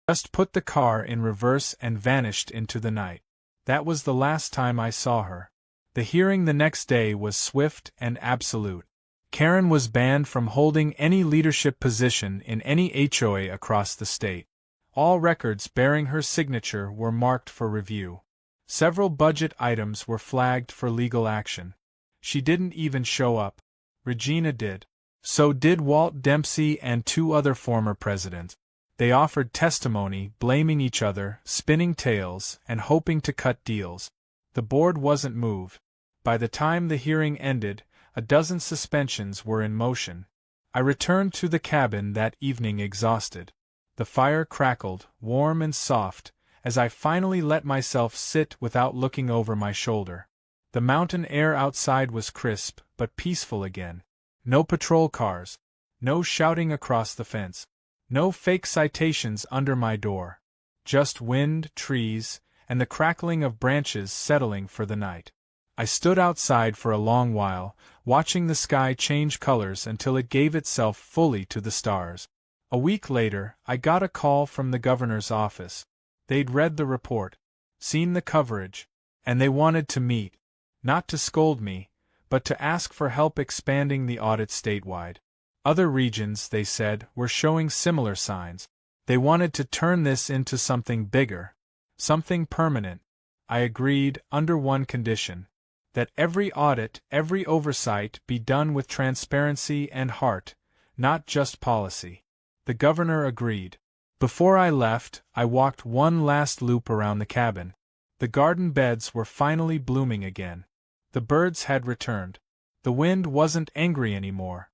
just put the car in reverse and vanished into the night. That was the last time I saw her. The hearing the next day was swift and absolute. Karen was banned from holding any leadership position in any HOA across the state. All records bearing her signature were marked for review. Several budget items were flagged for legal action. She didn't even show up. Regina did. So did Walt Dempsey and 2 other former presidents. They offered testimony, blaming each other, spinning tales, and hoping to cut deals. The board wasn't moved. By the time the hearing ended, a dozen suspensions were in motion. I returned to the cabin that evening exhausted. The fire crackled, warm and soft, as I finally let myself sit without looking over my shoulder. The mountain air outside was crisp, but peaceful again. No patrol cars. No shouting across the fence. No fake citations under my door. Just wind, trees, and the crackling of branches settling for the night. I stood outside for a long while, watching the sky change colors until it gave itself fully to the stars. A week later, I got a call from the governor's office. They'd read the report, seen the coverage, and they wanted to meet, not to scold me, but to ask for help expanding the audit statewide. Other regions, they said, were showing similar signs. They wanted to turn this into something bigger, something permanent. I agreed, under one condition: that every audit, every oversight be done with transparency and heart, not just policy. The governor agreed. Before I left, I walked one last loop around the cabin. The garden beds were finally blooming again. The birds had returned. The wind wasn't angry anymore.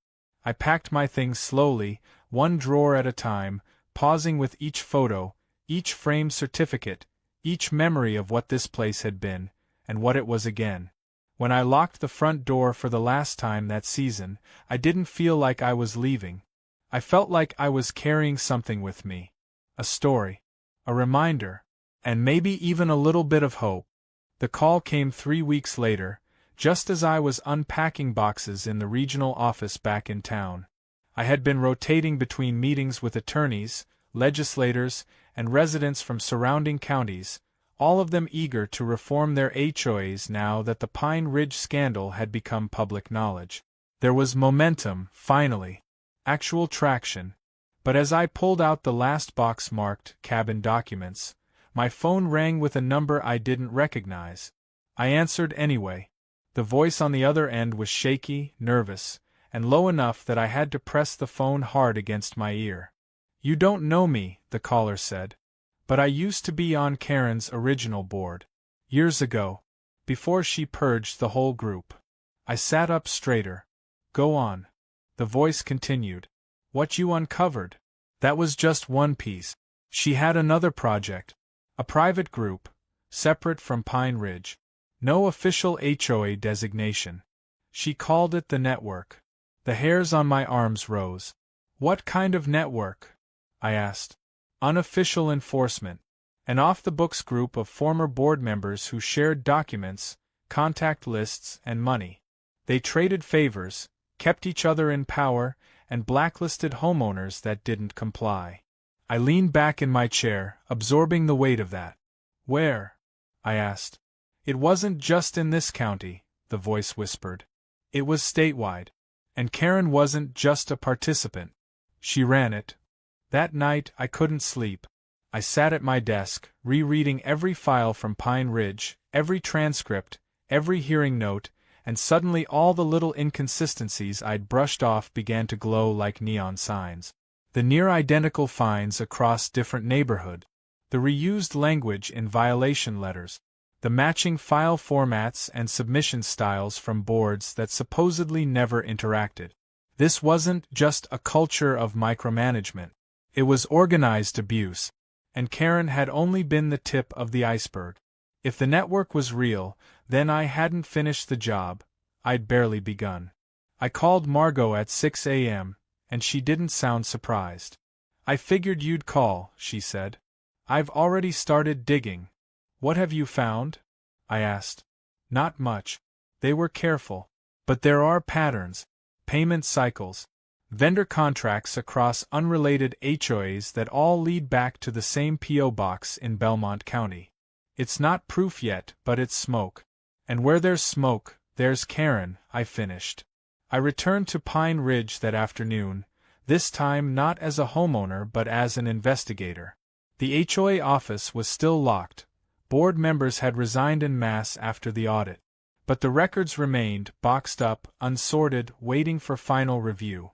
I packed my things slowly, one drawer at a time, pausing with each photo, each framed certificate, each memory of what this place had been, and what it was again. When I locked the front door for the last time that season, I didn't feel like I was leaving. I felt like I was carrying something with me. A story. A reminder. And maybe even a little bit of hope. The call came 3 weeks later, just as I was unpacking boxes in the regional office back in town. I had been rotating between meetings with attorneys, legislators, and residents from surrounding counties, all of them eager to reform their HOAs now that the Pine Ridge scandal had become public knowledge. There was momentum, finally. Actual traction. But as I pulled out the last box marked Cabin Documents, my phone rang with a number I didn't recognize. I answered anyway. The voice on the other end was shaky, nervous, and low enough that I had to press the phone hard against my ear. "You don't know me," the caller said. "But I used to be on Karen's original board. Years ago. Before she purged the whole group." I sat up straighter. "Go on." The voice continued. "What you uncovered? That was just one piece. She had another project. A private group, separate from Pine Ridge. No official HOA designation. She called it the network." The hairs on my arms rose. "What kind of network?" I asked. "Unofficial enforcement. An off-the-books group of former board members who shared documents, contact lists, and money. They traded favors, kept each other in power, and blacklisted homeowners that didn't comply." I leaned back in my chair, absorbing the weight of that. "Where?" I asked. "It wasn't just in this county," the voice whispered. "It was statewide. And Karen wasn't just a participant. She ran it." That night I couldn't sleep. I sat at my desk, rereading every file from Pine Ridge, every transcript, every hearing note, and suddenly all the little inconsistencies I'd brushed off began to glow like neon signs. The near-identical fines across different neighborhoods, the reused language in violation letters, the matching file formats and submission styles from boards that supposedly never interacted. This wasn't just a culture of micromanagement. It was organized abuse. And Karen had only been the tip of the iceberg. If the network was real, then I hadn't finished the job. I'd barely begun. I called Margot at 6 a.m., and she didn't sound surprised. "I figured you'd call," she said. "I've already started digging." "What have you found?" I asked. "Not much." They were careful. "But there are patterns. Payment cycles. vendor contracts across unrelated HOAs that all lead back to the same P.O. box in Belmont County. It's not proof yet, but it's smoke. And where there's smoke, there's Karen, I finished. I returned to Pine Ridge that afternoon, this time not as a homeowner but as an investigator. The HOA office was still locked. Board members had resigned en masse after the audit. But the records remained, boxed up, unsorted, waiting for final review.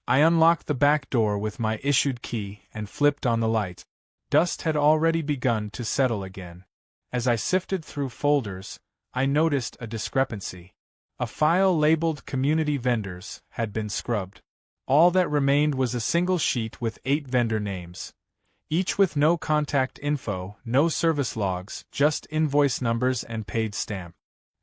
I unlocked the back door with my issued key and flipped on the lights. Dust had already begun to settle again. As I sifted through folders, I noticed a discrepancy. A file labeled Community Vendors had been scrubbed. All that remained was a single sheet with 8 vendor names. Each with no contact info, no service logs, just invoice numbers and paid stamp.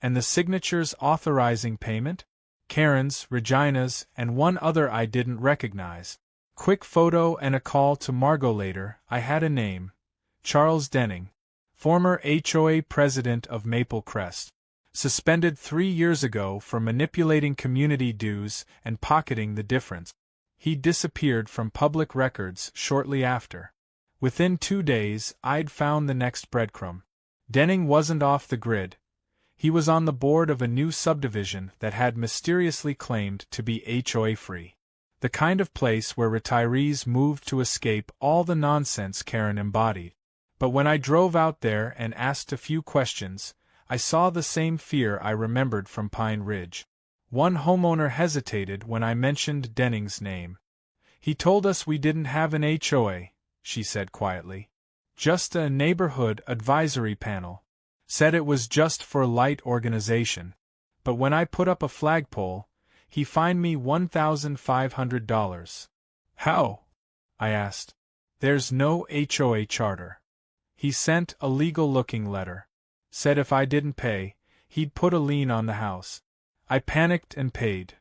And the signatures authorizing payment? Karen's, Regina's, and one other I didn't recognize. Quick photo and a call to Margot later, I had a name. Charles Denning. Former HOA president of Maple Crest. Suspended 3 years ago for manipulating community dues and pocketing the difference. He disappeared from public records shortly after. Within 2 days, I'd found the next breadcrumb. Denning wasn't off the grid. He was on the board of a new subdivision that had mysteriously claimed to be HOA-free. The kind of place where retirees moved to escape all the nonsense Karen embodied. But when I drove out there and asked a few questions, I saw the same fear I remembered from Pine Ridge. One homeowner hesitated when I mentioned Denning's name. He told us we didn't have an HOA, she said quietly. Just a neighborhood advisory panel. Said it was just for light organization. But when I put up a flagpole, he fined me $1,500. How? I asked. There's no HOA charter. He sent a legal-looking letter. Said if I didn't pay, he'd put a lien on the house. I panicked and paid.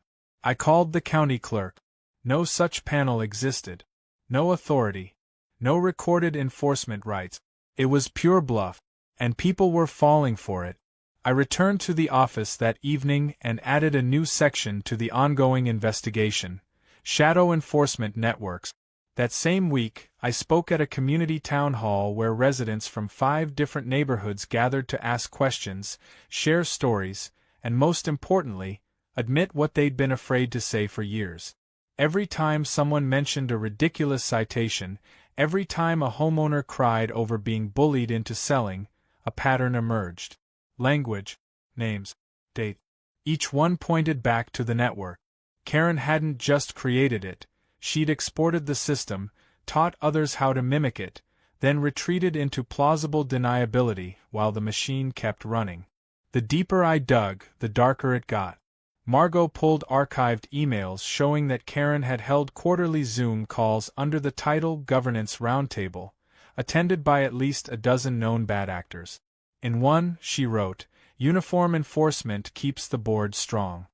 I called the county clerk. No such panel existed. No authority. No recorded enforcement rights. It was pure bluff. And people were falling for it. I returned to the office that evening and added a new section to the ongoing investigation, Shadow Enforcement Networks. That same week, I spoke at a community town hall where residents from 5 different neighborhoods gathered to ask questions, share stories, and most importantly, admit what they'd been afraid to say for years. Every time someone mentioned a ridiculous citation, every time a homeowner cried over being bullied into selling, a pattern emerged. Language, names, date. Each one pointed back to the network. Karen hadn't just created it, she'd exported the system, taught others how to mimic it, then retreated into plausible deniability while the machine kept running. The deeper I dug, the darker it got. Margot pulled archived emails showing that Karen had held quarterly Zoom calls under the title Governance Roundtable, attended by at least a dozen known bad actors. In one, she wrote, "Uniform enforcement keeps the board strong.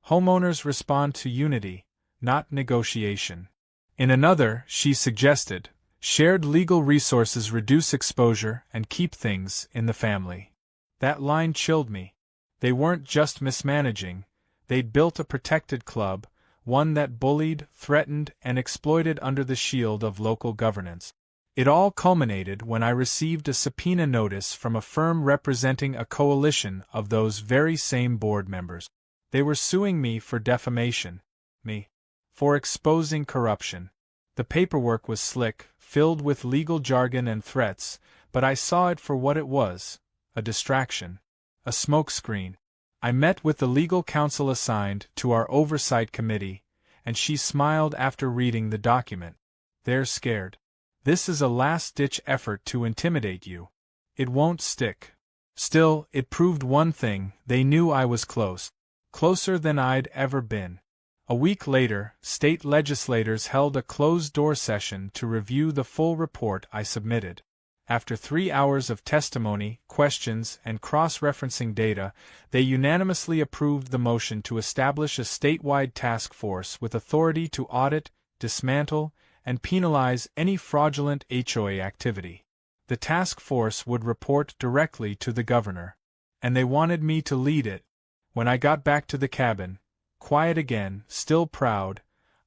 Homeowners respond to unity, not negotiation." In another, she suggested, "Shared legal resources reduce exposure and keep things in the family." That line chilled me. They weren't just mismanaging, they'd built a protected club, one that bullied, threatened, and exploited under the shield of local governance. It all culminated when I received a subpoena notice from a firm representing a coalition of those very same board members. They were suing me for defamation, me for exposing corruption. The paperwork was slick, filled with legal jargon and threats, but I saw it for what it was, a distraction, a smokescreen. I met with the legal counsel assigned to our oversight committee, and she smiled after reading the document. "They're scared. This is a last-ditch effort to intimidate you. It won't stick." Still, it proved one thing: they knew I was close. Closer than I'd ever been. A week later, state legislators held a closed-door session to review the full report I submitted. After 3 hours of testimony, questions, and cross-referencing data, they unanimously approved the motion to establish a statewide task force with authority to audit, dismantle, and penalize any fraudulent HOA activity. The task force would report directly to the governor, and they wanted me to lead it. When I got back to the cabin, quiet again, still proud,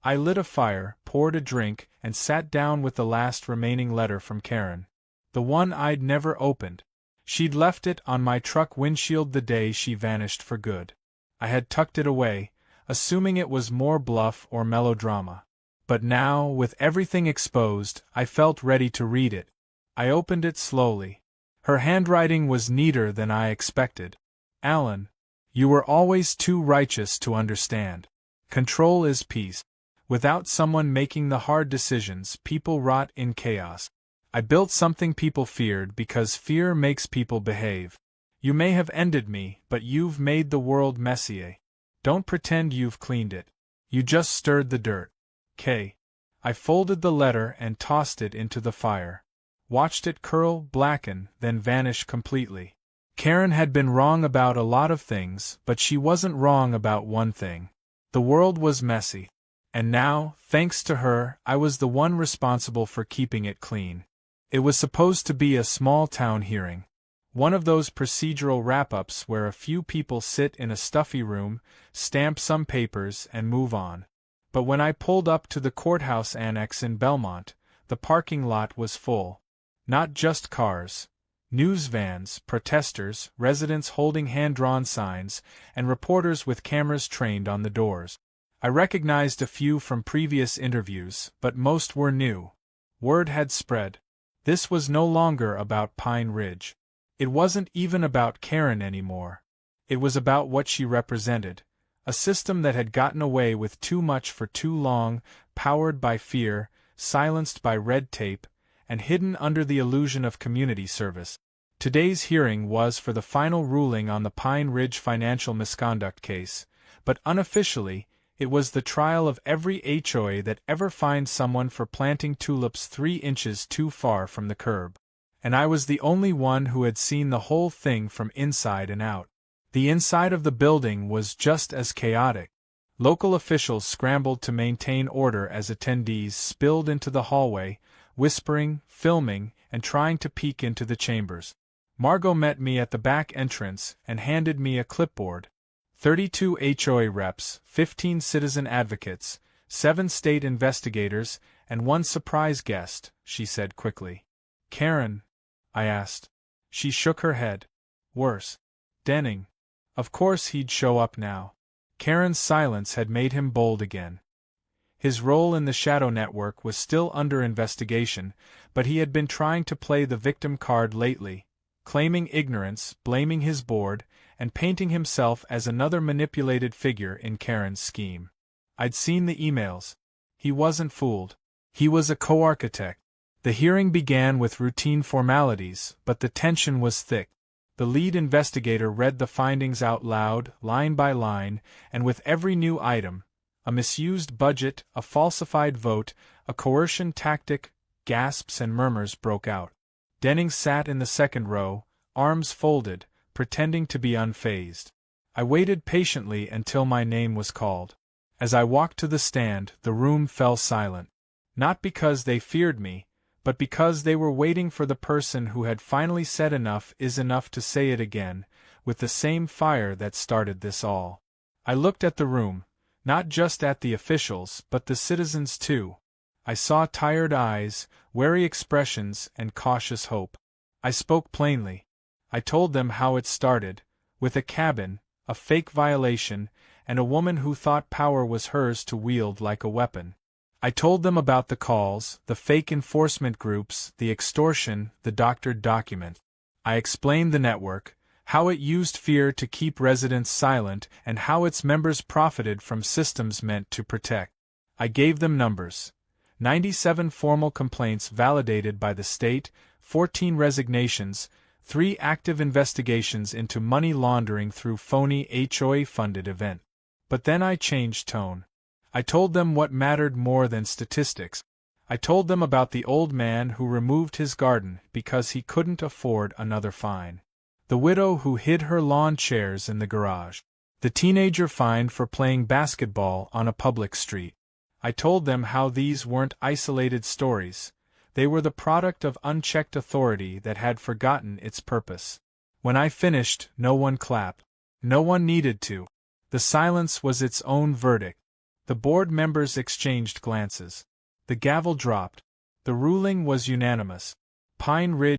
I lit a fire, poured a drink, and sat down with the last remaining letter from Karen. The one I'd never opened. She'd left it on my truck windshield the day she vanished for good. I had tucked it away, assuming it was more bluff or melodrama. But now, with everything exposed, I felt ready to read it. I opened it slowly. Her handwriting was neater than I expected. Alan, you were always too righteous to understand. Control is peace. Without someone making the hard decisions, people rot in chaos. I built something people feared because fear makes people behave. You may have ended me, but you've made the world messier. Don't pretend you've cleaned it. You just stirred the dirt. K. I folded the letter and tossed it into the fire. Watched it curl, blacken, then vanish completely. Karen had been wrong about a lot of things, but she wasn't wrong about one thing. The world was messy. And now, thanks to her, I was the one responsible for keeping it clean. It was supposed to be a small-town hearing. One of those procedural wrap-ups where a few people sit in a stuffy room, stamp some papers, and move on. But when I pulled up to the courthouse annex in Belmont, the parking lot was full. Not just cars. News vans, protesters, residents holding hand-drawn signs, and reporters with cameras trained on the doors. I recognized a few from previous interviews, but most were new. Word had spread. This was no longer about Pine Ridge. It wasn't even about Karen anymore. It was about what she represented. A system that had gotten away with too much for too long, powered by fear, silenced by red tape, and hidden under the illusion of community service. Today's hearing was for the final ruling on the Pine Ridge financial misconduct case, but unofficially, it was the trial of every HOA that ever fined someone for planting tulips 3 inches too far from the curb. And I was the only one who had seen the whole thing from inside and out. The inside of the building was just as chaotic. Local officials scrambled to maintain order as attendees spilled into the hallway, whispering, filming, and trying to peek into the chambers. Margot met me at the back entrance and handed me a clipboard. 32 HOA reps, 15 citizen advocates, 7 state investigators, and 1 surprise guest, she said quickly. Karen? I asked. She shook her head. Worse. Denning. Of course he'd show up now. Karen's silence had made him bold again. His role in the shadow network was still under investigation, but he had been trying to play the victim card lately, claiming ignorance, blaming his board, and painting himself as another manipulated figure in Karen's scheme. I'd seen the emails. He wasn't fooled. He was a co-architect. The hearing began with routine formalities, but the tension was thick. The lead investigator read the findings out loud, line by line, and with every new item, a misused budget, a falsified vote, a coercion tactic, gasps and murmurs broke out. Denning sat in the second row, arms folded, pretending to be unfazed. I waited patiently until my name was called. As I walked to the stand, the room fell silent. Not because they feared me, but because they were waiting for the person who had finally said enough is enough to say it again, with the same fire that started this all. I looked at the room, not just at the officials, but the citizens too. I saw tired eyes, wary expressions, and cautious hope. I spoke plainly. I told them how it started, with a cabin, a fake violation, and a woman who thought power was hers to wield like a weapon. I told them about the calls, the fake enforcement groups, the extortion, the doctored document. I explained the network, how it used fear to keep residents silent, and how its members profited from systems meant to protect. I gave them numbers. 97 formal complaints validated by the state, 14 resignations, 3 active investigations into money laundering through phony HOA-funded event. But then I changed tone. I told them what mattered more than statistics. I told them about the old man who removed his garden because he couldn't afford another fine. The widow who hid her lawn chairs in the garage. The teenager fined for playing basketball on a public street. I told them how these weren't isolated stories. They were the product of unchecked authority that had forgotten its purpose. When I finished, no one clapped. No one needed to. The silence was its own verdict. The board members exchanged glances. The gavel dropped. The ruling was unanimous. Pine Ridge